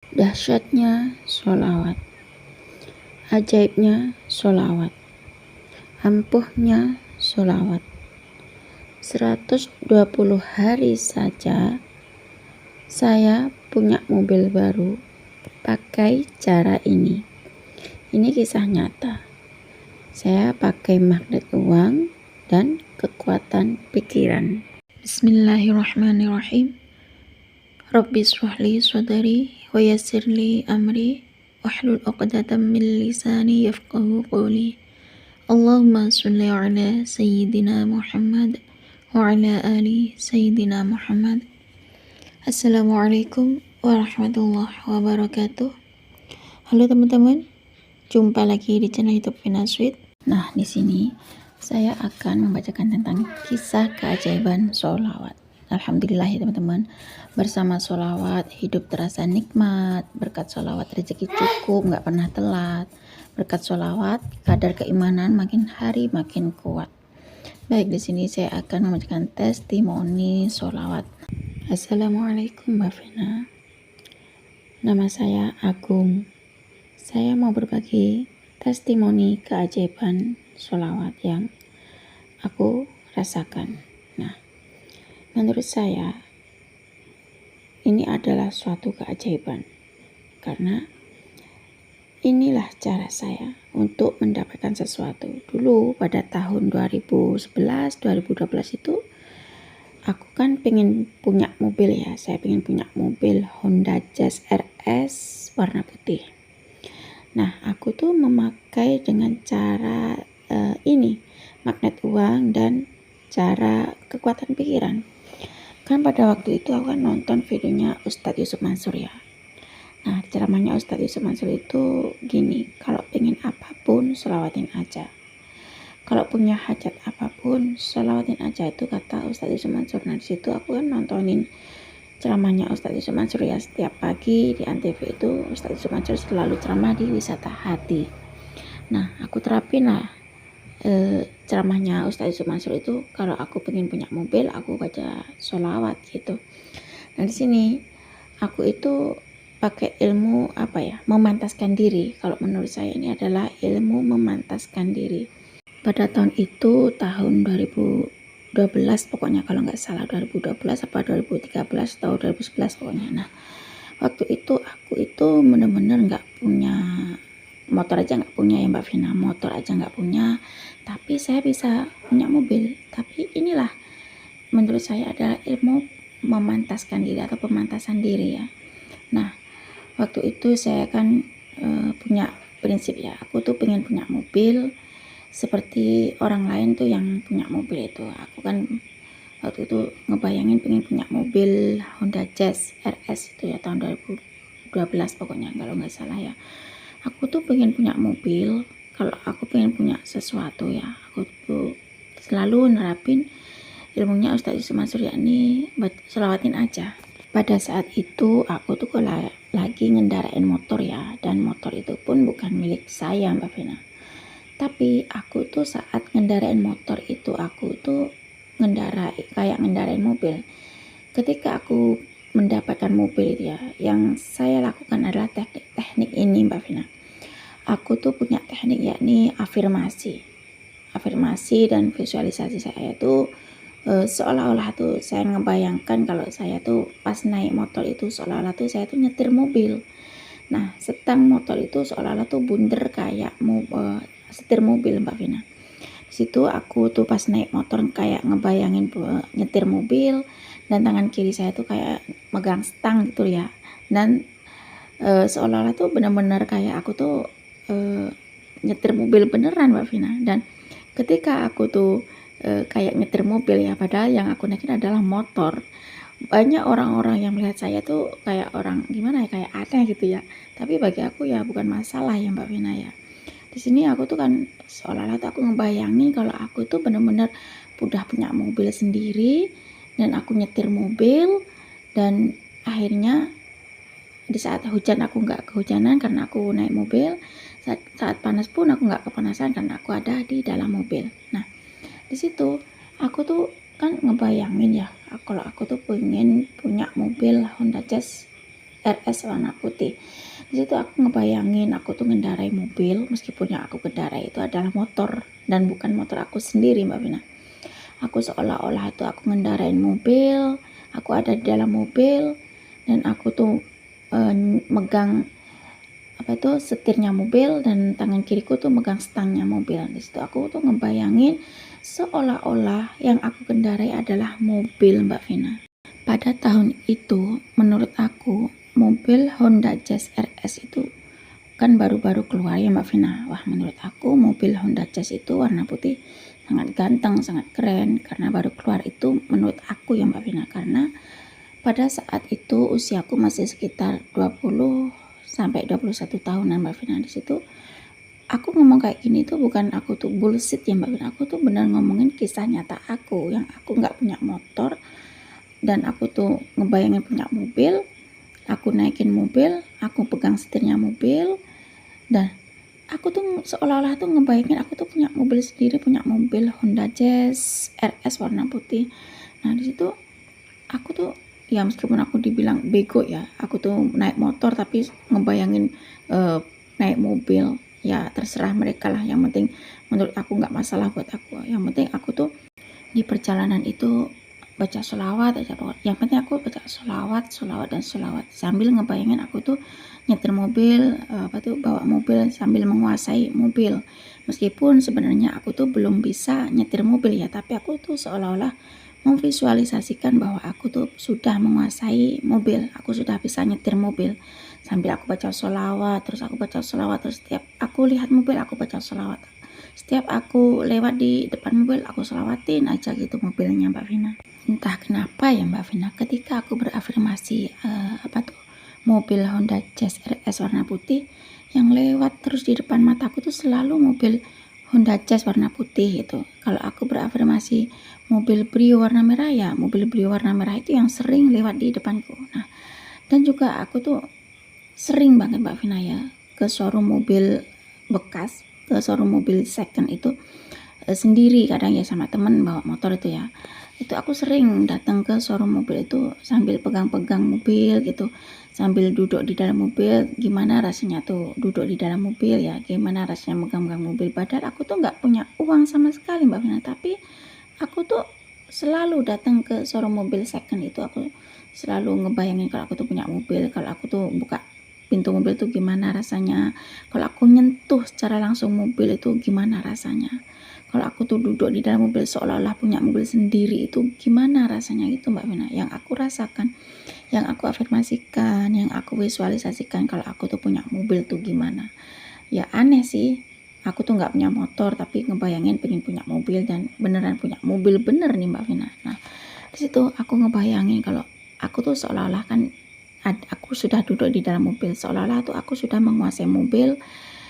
Dahsyatnya sholawat, ajaibnya sholawat, ampuhnya sholawat. 120 hari saja saya punya mobil baru pakai cara ini. Ini kisah nyata. Saya pakai magnet uang dan kekuatan pikiran. Bismillahirrahmanirrahim. Rabbi shrahli sadri wa yassirli amri wahlul 'uqdatam min lisani yafqahu qawli. Allahumma shalli ala sayyidina Muhammad wa ala ali sayyidina Muhammad. Assalamualaikum warahmatullahi wabarakatuh. Halo teman-teman, jumpa lagi di channel YouTube Vina Sweet. Nah, di sini saya akan membacakan tentang kisah keajaiban sholawat. Alhamdulillah ya teman-teman, bersama sholawat hidup terasa nikmat, berkat sholawat rezeki cukup, nggak pernah telat, berkat sholawat kadar keimanan makin hari makin kuat. Baik, di sini saya akan membacakan testimoni sholawat. Assalamualaikum Mbak Vina, nama saya Agung. Saya mau berbagi testimoni keajaiban sholawat yang aku rasakan. Nah, menurut saya ini adalah suatu keajaiban karena inilah cara saya untuk mendapatkan sesuatu. Dulu pada tahun 2011-2012 itu aku kan pengen punya mobil ya. Saya pengen punya mobil Honda Jazz RS warna putih. Nah, aku tuh memakai dengan cara ini, magnet uang dan cara kekuatan pikiran. Kan pada waktu itu aku kan nonton videonya Ustadz Yusuf Mansur ya. Nah, ceramahnya Ustadz Yusuf Mansur itu gini, kalau pengen apapun sholawatin aja. Kalau punya hajat apapun sholawatin aja, itu kata Ustadz Yusuf Mansur. Nah, disitu aku kan nontonin ceramahnya Ustadz Yusuf Mansur ya, setiap pagi di Antv itu Ustadz Yusuf Mansur selalu ceramah di wisata hati. Nah, aku terapin lah ceramahnya Ustadz Yusuf Mansur itu. Kalau aku pengen punya mobil, aku baca sholawat gitu. Nah, di sini aku itu pakai ilmu memantaskan diri. Kalau menurut saya ini adalah ilmu memantaskan diri. Pada tahun itu, tahun 2012 pokoknya, kalau nggak salah 2012 apa 2013 atau 2011 pokoknya. Nah, waktu itu aku itu benar-benar nggak punya motor, aja nggak punya ya Mbak Vina, motor aja nggak punya, tapi saya bisa punya mobil. Tapi inilah menurut saya adalah ilmu memantaskan diri atau pemantasan diri ya. Nah, waktu itu saya kan punya prinsip ya, aku tuh pengen punya mobil seperti orang lain tuh yang punya mobil itu. Aku kan waktu itu ngebayangin pengen punya mobil Honda Jazz RS itu ya, tahun 2012 pokoknya kalau nggak salah ya. Aku tuh pengen punya mobil. Kalau aku pengen punya sesuatu ya, aku tuh selalu nerapin ilmunya Ustadz Yusuf Mansur, yakni selawatin aja. Pada saat itu aku tuh lagi ngendarain motor ya, dan motor itu pun bukan milik saya Mbak Vina. Tapi aku tuh saat ngendarain motor itu, aku tuh ngendarain mobil. Ketika aku mendapatkan mobil ya, yang saya lakukan adalah teknik ini Mbak Vina. Aku tuh punya teknik yakni afirmasi dan visualisasi. Saya tuh seolah-olah tuh saya ngebayangkan kalau saya tuh pas naik motor itu seolah-olah tuh saya tuh nyetir mobil. Nah, setang motor itu seolah-olah tuh bunder kayak setir mobil Mbak Vina. Situ aku tuh pas naik motor kayak ngebayangin nyetir mobil, dan tangan kiri saya tuh kayak megang stang gitu ya, dan seolah-olah tuh benar-benar kayak aku tuh nyetir mobil beneran Mbak Vina. Dan ketika aku tuh kayak nyetir mobil ya, padahal yang aku naikin adalah motor, banyak orang-orang yang melihat saya tuh kayak orang gimana ya, kayak aneh gitu ya. Tapi bagi aku ya bukan masalah ya Mbak Vina ya. Di sini aku tuh kan seolah-olah tuh aku ngebayangin kalau aku tuh benar-benar udah punya mobil sendiri dan aku nyetir mobil. Dan akhirnya di saat hujan aku nggak kehujanan karena aku naik mobil. Saat panas pun aku nggak kepanasan karena aku ada di dalam mobil. Nah, di situ aku tuh kan ngebayangin ya, kalau aku tuh pengen punya mobil Honda Jazz RS warna putih. Di situ aku ngebayangin aku tuh ngendarai mobil, meskipun yang aku kendarai itu adalah motor dan bukan motor aku sendiri, Mbak Vina. Aku seolah-olah itu aku ngendarain mobil, aku ada di dalam mobil, dan aku tuh megang setirnya mobil, dan tangan kiriku tuh megang stangnya mobil. Di situ aku tuh ngebayangin seolah-olah yang aku kendarai adalah mobil, Mbak Vina. Pada tahun itu menurut aku mobil Honda Jazz RS itu kan baru-baru keluar ya, Mbak Vina. Wah, menurut aku mobil Honda Jazz itu warna putih sangat ganteng, sangat keren, karena baru keluar itu menurut aku ya, Mbak Vina. Karena pada saat itu usiaku masih sekitar 20 sampai 21 tahunan, Mbak Vina. Di situ aku ngomong kayak gini tuh bukan aku tuh bullshit ya, Mbak Vina. Aku tuh benar ngomongin kisah nyata aku yang aku nggak punya motor, dan aku tuh ngebayangin punya mobil, aku naikin mobil, aku pegang setirnya mobil, dan aku tuh seolah-olah tuh ngebayangin aku tuh punya mobil sendiri, punya mobil Honda Jazz RS warna putih. Nah, di situ aku tuh ya meskipun aku dibilang bego ya, aku tuh naik motor tapi ngebayangin naik mobil, ya terserah mereka lah, yang penting menurut aku nggak masalah buat aku. Yang penting aku tuh di perjalanan itu baca sholawat aja, yang penting aku baca sholawat dan sholawat sambil ngebayangin aku tuh nyetir mobil, bawa mobil sambil menguasai mobil. Meskipun sebenarnya aku tuh belum bisa nyetir mobil ya, tapi aku tuh seolah-olah memvisualisasikan bahwa aku tuh sudah menguasai mobil, aku sudah bisa nyetir mobil sambil aku baca sholawat, terus setiap aku lihat mobil aku baca sholawat, setiap aku lewat di depan mobil aku sholawatin aja gitu mobilnya, Mbak Vina. Entah kenapa ya, Mbak Vina, ketika aku berafirmasi mobil Honda Jazz RS warna putih, yang lewat terus di depan mataku tuh selalu mobil Honda Jazz warna putih gitu. Kalau aku berafirmasi mobil Brio warna merah, ya mobil Brio warna merah itu yang sering lewat di depanku. Nah, dan juga aku tuh sering banget, Mbak Vina, ya ke showroom mobil bekas, ke showroom mobil second itu sendiri, kadang ya sama temen bawa motor itu ya. Itu aku sering datang ke showroom mobil itu sambil pegang-pegang mobil gitu, sambil duduk di dalam mobil. Gimana rasanya tuh duduk di dalam mobil ya, gimana rasanya megang-megang mobil. Padahal aku tuh nggak punya uang sama sekali, Mbak Vina, tapi aku tuh selalu datang ke showroom mobil second itu. Aku selalu ngebayangin kalau aku tuh punya mobil, kalau aku tuh buka pintu mobil tuh gimana rasanya, kalau aku nyentuh secara langsung mobil itu gimana rasanya, kalau aku tuh duduk di dalam mobil seolah-olah punya mobil sendiri itu gimana rasanya. Itu, Mbak Vina, yang aku rasakan, yang aku afirmasikan, yang aku visualisasikan kalau aku tuh punya mobil tuh gimana. Ya aneh sih, aku tuh nggak punya motor tapi ngebayangin pengen punya mobil, dan beneran punya mobil bener nih, Mbak Vina. Nah, di situ aku ngebayangin kalau aku tuh seolah-olah kan aku sudah duduk di dalam mobil, seolah-olah tuh aku sudah menguasai mobil.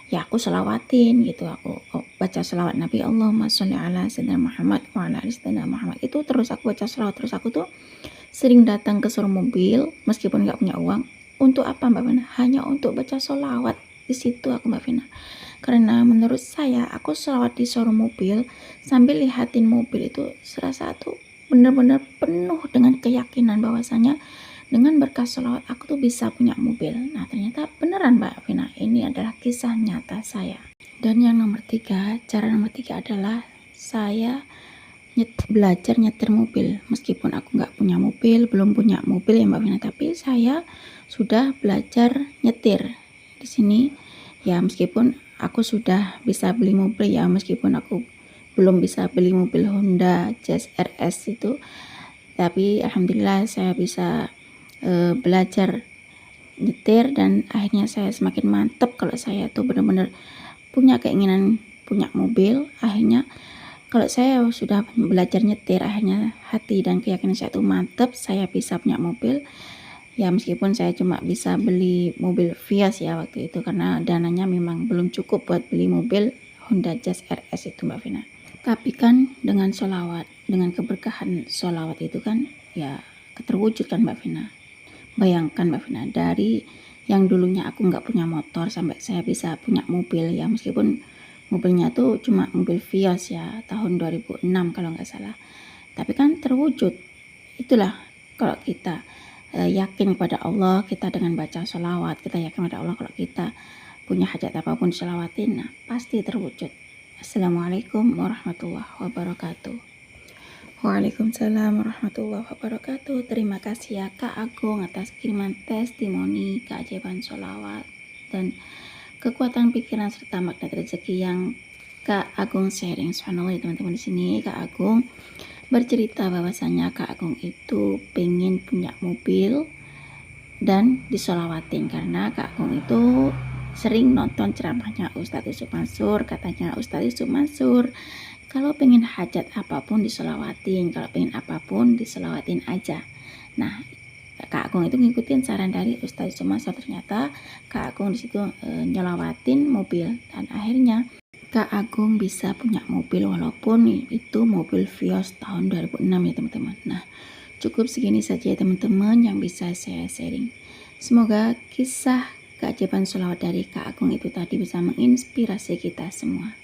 Ya aku selawatin gitu, aku baca selawat Nabi, Allahumma sholli ala sayyidina Muhammad wa ala ali sayyidina Muhammad. Itu terus aku baca selawat, terus aku tuh sering datang ke showroom mobil meskipun nggak punya uang. Untuk apa, Mbak Vina? Hanya untuk baca selawat di situ aku, Mbak Vina. Karena menurut saya aku selawat di showroom mobil sambil lihatin mobil itu serasa tuh benar-benar penuh dengan keyakinan bahwasanya dengan berkat sholawat aku tuh bisa punya mobil. Nah, ternyata beneran, Mbak Vina, ini adalah kisah nyata saya. Dan yang cara nomor tiga adalah saya belajar nyetir mobil. Meskipun aku nggak punya mobil, belum punya mobil ya, Mbak Vina, tapi saya sudah belajar nyetir di sini. Ya meskipun aku sudah bisa beli mobil ya, meskipun aku belum bisa beli mobil Honda Jazz RS itu, tapi alhamdulillah saya bisa belajar nyetir, dan akhirnya saya semakin mantap kalau saya tuh benar-benar punya keinginan punya mobil. Akhirnya kalau saya sudah belajar nyetir, akhirnya hati dan keyakinan saya tuh mantap, saya bisa punya mobil. Ya meskipun saya cuma bisa beli mobil Vios ya waktu itu, karena dananya memang belum cukup buat beli mobil Honda Jazz RS itu, Mbak Vina. Tapi kan dengan sholawat, dengan keberkahan sholawat itu kan ya terwujud kan, Mbak Vina. Bayangkan, Mbak Vina, dari yang dulunya aku nggak punya motor sampai saya bisa punya mobil ya, meskipun mobilnya tuh cuma mobil Vios ya, tahun 2006 kalau nggak salah, tapi kan terwujud. Itulah kalau kita yakin kepada Allah kita dengan baca sholawat, kita yakin kepada Allah kalau kita punya hajat apapun diselawatin, nah pasti terwujud. Assalamualaikum warahmatullahi wabarakatuh. Waalaikumsalam warahmatullahi wabarakatuh. Terima kasih ya Kak Agung atas kiriman testimoni keajaiban sholawat dan kekuatan pikiran serta magnet rezeki yang Kak Agung sharing. Subhanallah ya teman-teman, di sini Kak Agung bercerita bahwasanya Kak Agung itu pengen punya mobil dan disolawatin karena Kak Agung itu sering nonton ceramahnya Ustadz Yusuf Mansur. Katanya Ustadz Yusuf Mansur kalau pengen hajat apapun disolawatin, kalau pengen apapun disolawatin aja. Nah Kak Agung itu ngikutin saran dari Ustadz Yusuf Mansur. Ternyata Kak Agung disitu nyolawatin mobil dan akhirnya Kak Agung bisa punya mobil walaupun itu mobil Vios tahun 2006 ya teman-teman. Nah cukup segini saja ya teman-teman yang bisa saya sharing. Semoga kisah keajaiban sholawat dari Kak Agung itu tadi bisa menginspirasi kita semua.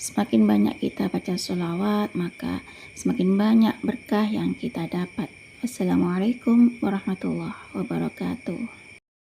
Semakin banyak kita baca sholawat, maka semakin banyak berkah yang kita dapat. Wassalamualaikum warahmatullahi wabarakatuh.